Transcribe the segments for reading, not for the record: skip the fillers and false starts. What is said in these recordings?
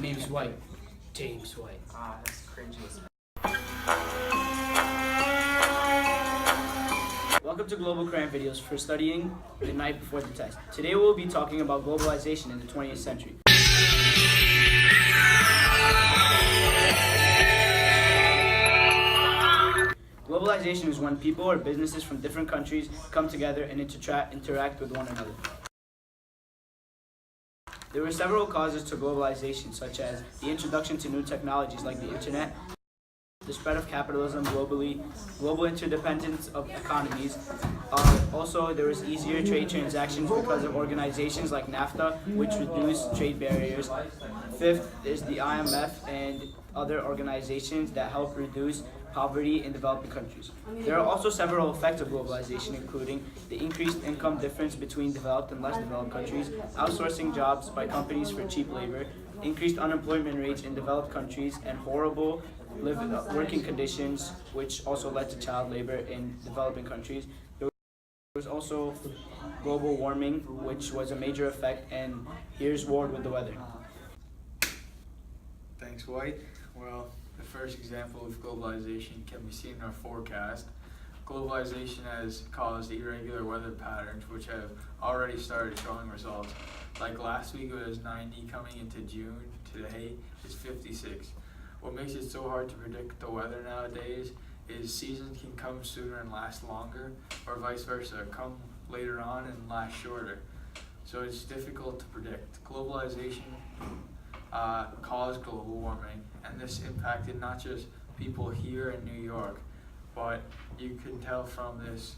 name's White. James White. That's cringy as Welcome to Global Cram videos for studying the night before the test. Today we'll be talking about globalization in the 20th century. Globalization is when people or businesses from different countries come together and interact with one another. There were several causes to globalization, such as the introduction to new technologies like the internet, the spread of capitalism globally, global interdependence of economies. Also, there was easier trade transactions because of organizations like NAFTA, which reduced trade barriers. Fifth is the IMF and other organizations that help reduce poverty in developing countries. There are also several effects of globalization, including the increased income difference between developed and less developed countries, outsourcing jobs by companies for cheap labor, increased unemployment rates in developed countries, and horrible working conditions, which also led to child labor in developing countries. There was also global warming, which was a major effect, and here's Ward with the weather. Thanks, White. Well, the first example of globalization can be seen in our forecast. Globalization has caused irregular weather patterns, which have already started showing results. Like last week it was 90 coming into June, today it's 56. What makes it so hard to predict the weather nowadays is seasons can come sooner and last longer, or vice versa, come later on and last shorter. So it's difficult to predict. Globalization caused global warming, and this impacted not just people here in New York, but you can tell from this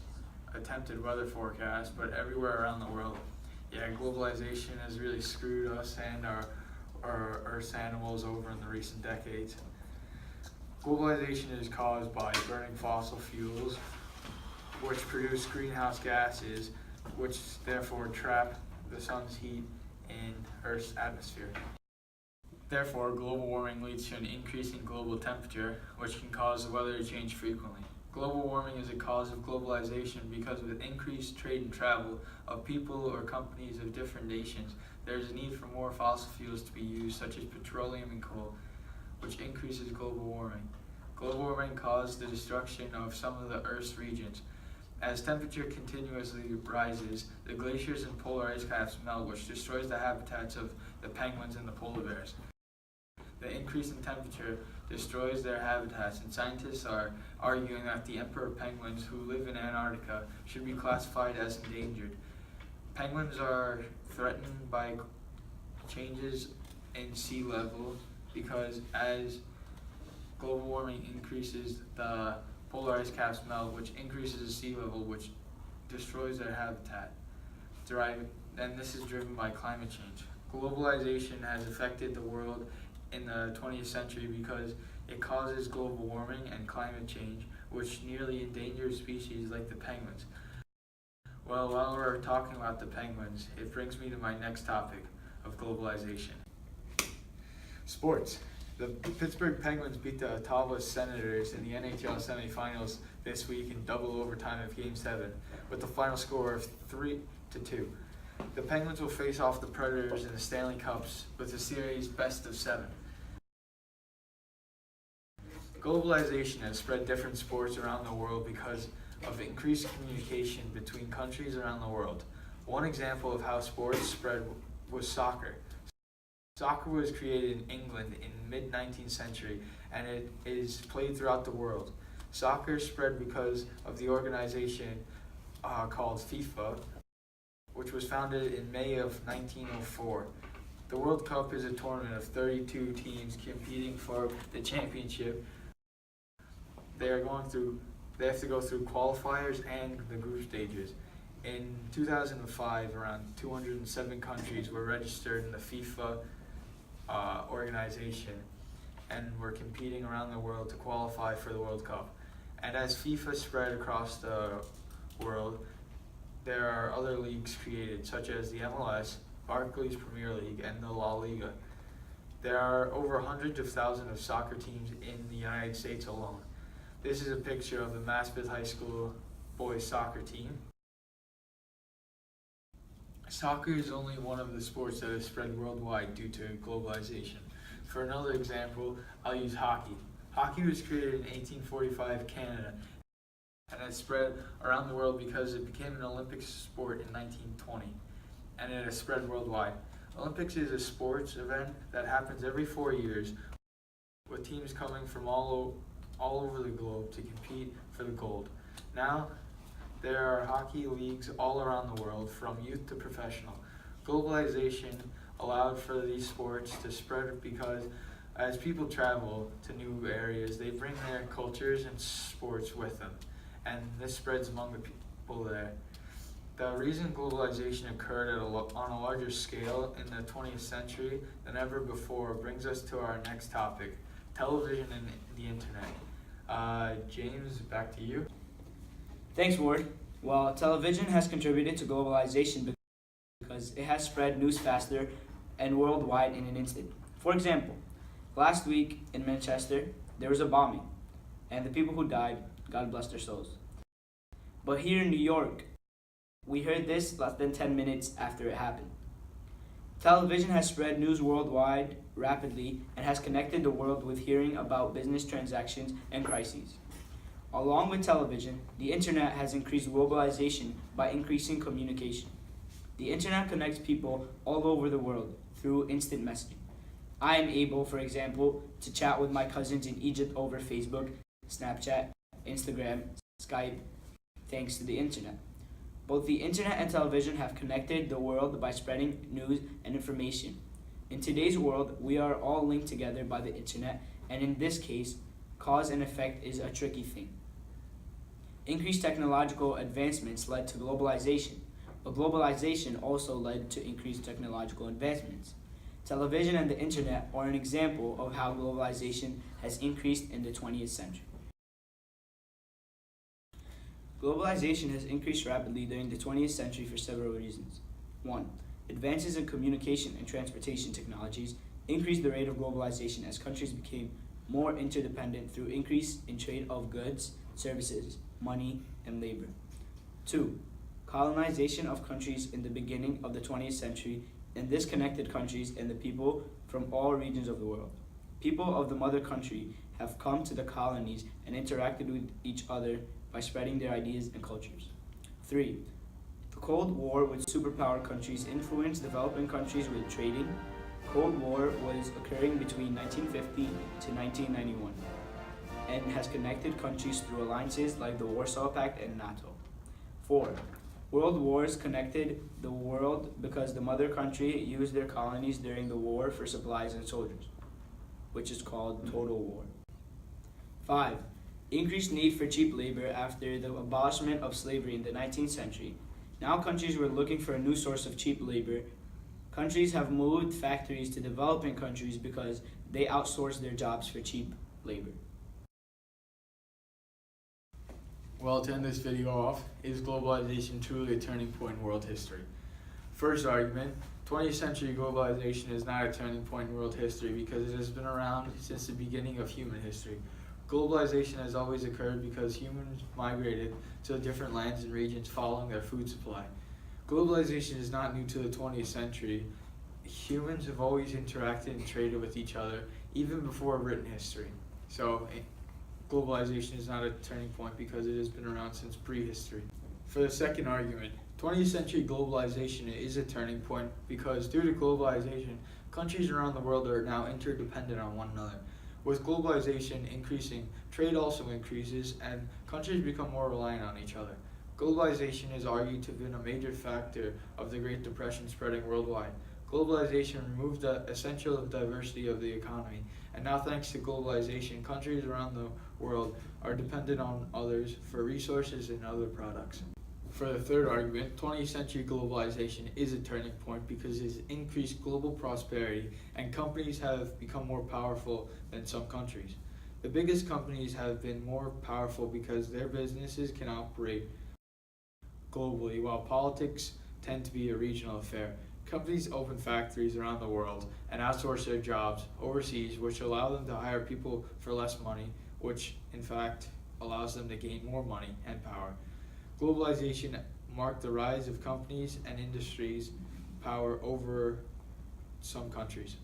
attempted weather forecast, but everywhere around the world. Yeah, globalization has really screwed us and our Earth's animals over in the recent decades. Globalization is caused by burning fossil fuels, which produce greenhouse gases, which therefore trap the sun's heat in Earth's atmosphere. Therefore, global warming leads to an increase in global temperature, which can cause the weather to change frequently. Global warming is a cause of globalization because with increased trade and travel of people or companies of different nations, there is a need for more fossil fuels to be used, such as petroleum and coal, which increases global warming. Global warming caused the destruction of some of the Earth's regions. As temperature continuously rises, the glaciers and polar ice caps melt, which destroys the habitats of the penguins and the polar bears. The increase in temperature destroys their habitats, and scientists are arguing that the emperor penguins who live in Antarctica should be classified as endangered. Penguins are threatened by changes in sea level because as global warming increases, the polar ice caps melt, which increases the sea level, which destroys their habitat. And this is driven by climate change. Globalization has affected the world in the 20th century because it causes global warming and climate change, which nearly endangers species like the penguins. Well, while we're talking about the penguins, it brings me to my next topic of globalization. Sports. The Pittsburgh Penguins beat the Ottawa Senators in the NHL semifinals this week in double overtime of Game 7 with the final score of 3-2. The Penguins will face off the Predators in the Stanley Cups with the series best of 7. Globalization has spread different sports around the world because of increased communication between countries around the world. One example of how sports spread was soccer. Soccer was created in England in the mid-19th century, and it is played throughout the world. Soccer spread because of the organization called FIFA, which was founded in May of 1904. The World Cup is a tournament of 32 teams competing for the championship. They have to go through qualifiers and the group stages. In 2005, around 207 countries were registered in the FIFA organization and were competing around the world to qualify for the World Cup. And as FIFA spread across the world, there are other leagues created, such as the MLS, Barclays Premier League, and the La Liga. There are over hundreds of thousands of soccer teams in the United States alone. This is a picture of the Maspeth High School boys soccer team. Soccer is only one of the sports that has spread worldwide due to globalization. For another example, I'll use hockey. Hockey was created in 1845 Canada and has spread around the world because it became an Olympic sport in 1920, and it has spread worldwide. Olympics is a sports event that happens every 4 years with teams coming from all over the globe to compete for the gold. Now, there are hockey leagues all around the world, from youth to professional. Globalization allowed for these sports to spread because as people travel to new areas, they bring their cultures and sports with them, and this spreads among the people there. The reason globalization occurred on a larger scale in the 20th century than ever before brings us to our next topic, television and the internet. James, back to you. Thanks, Ward. Well, television has contributed to globalization because it has spread news faster and worldwide in an instant. For example, last week in Manchester, there was a bombing, and the people who died, God bless their souls. But here in New York, we heard this less than 10 minutes after it happened. Television has spread news worldwide rapidly and has connected the world with hearing about business transactions and crises. Along with television, the internet has increased globalization by increasing communication. The internet connects people all over the world through instant messaging. I am able, for example, to chat with my cousins in Egypt over Facebook, Snapchat, Instagram, Skype, thanks to the internet. Both the internet and television have connected the world by spreading news and information. In today's world, we are all linked together by the internet, and in this case, cause and effect is a tricky thing. Increased technological advancements led to globalization, but globalization also led to increased technological advancements. Television and the internet are an example of how globalization has increased in the 20th century. Globalization has increased rapidly during the 20th century for several reasons. 1. Advances in communication and transportation technologies increased the rate of globalization as countries became more interdependent through increase in trade of goods, services, money, and labor. 2. Colonization of countries in the beginning of the 20th century, and this connected countries and the people from all regions of the world. People of the mother country have come to the colonies and interacted with each other by spreading their ideas and cultures. 3. The Cold War with superpower countries influenced developing countries with trading. Cold War was occurring between 1950 to 1991 and has connected countries through alliances like the Warsaw Pact and NATO. 4. World wars connected the world because the mother country used their colonies during the war for supplies and soldiers, which is called total war. 5. Increased need for cheap labor after the abolishment of slavery in the 19th century. Now countries were looking for a new source of cheap labor. Countries have moved factories to developing countries because they outsource their jobs for cheap labor. Well, to end this video off, is globalization truly a turning point in world history? First argument, 20th century globalization is not a turning point in world history because it has been around since the beginning of human history. Globalization has always occurred because humans migrated to different lands and regions following their food supply. Globalization is not new to the 20th century. Humans have always interacted and traded with each other, even before written history. So, globalization is not a turning point because it has been around since prehistory. For the second argument, 20th century globalization is a turning point because due to globalization, countries around the world are now interdependent on one another. With globalization increasing, trade also increases and countries become more reliant on each other. Globalization is argued to have been a major factor of the Great Depression spreading worldwide. Globalization removed the essential diversity of the economy, and now thanks to globalization, countries around the world are dependent on others for resources and other products. For the third argument, 20th century globalization is a turning point because it has increased global prosperity and companies have become more powerful than some countries. The biggest companies have been more powerful because their businesses can operate globally, while politics tend to be a regional affair. Companies open factories around the world and outsource their jobs overseas, which allow them to hire people for less money, which in fact allows them to gain more money and power. Globalization marked the rise of companies and industries' power over some countries.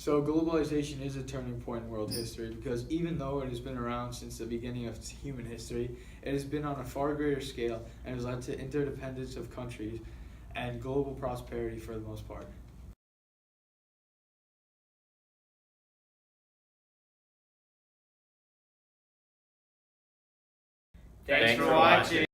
So globalization is a turning point in world history because even though it has been around since the beginning of human history, it has been on a far greater scale and has led to interdependence of countries and global prosperity for the most part. Thanks for watching.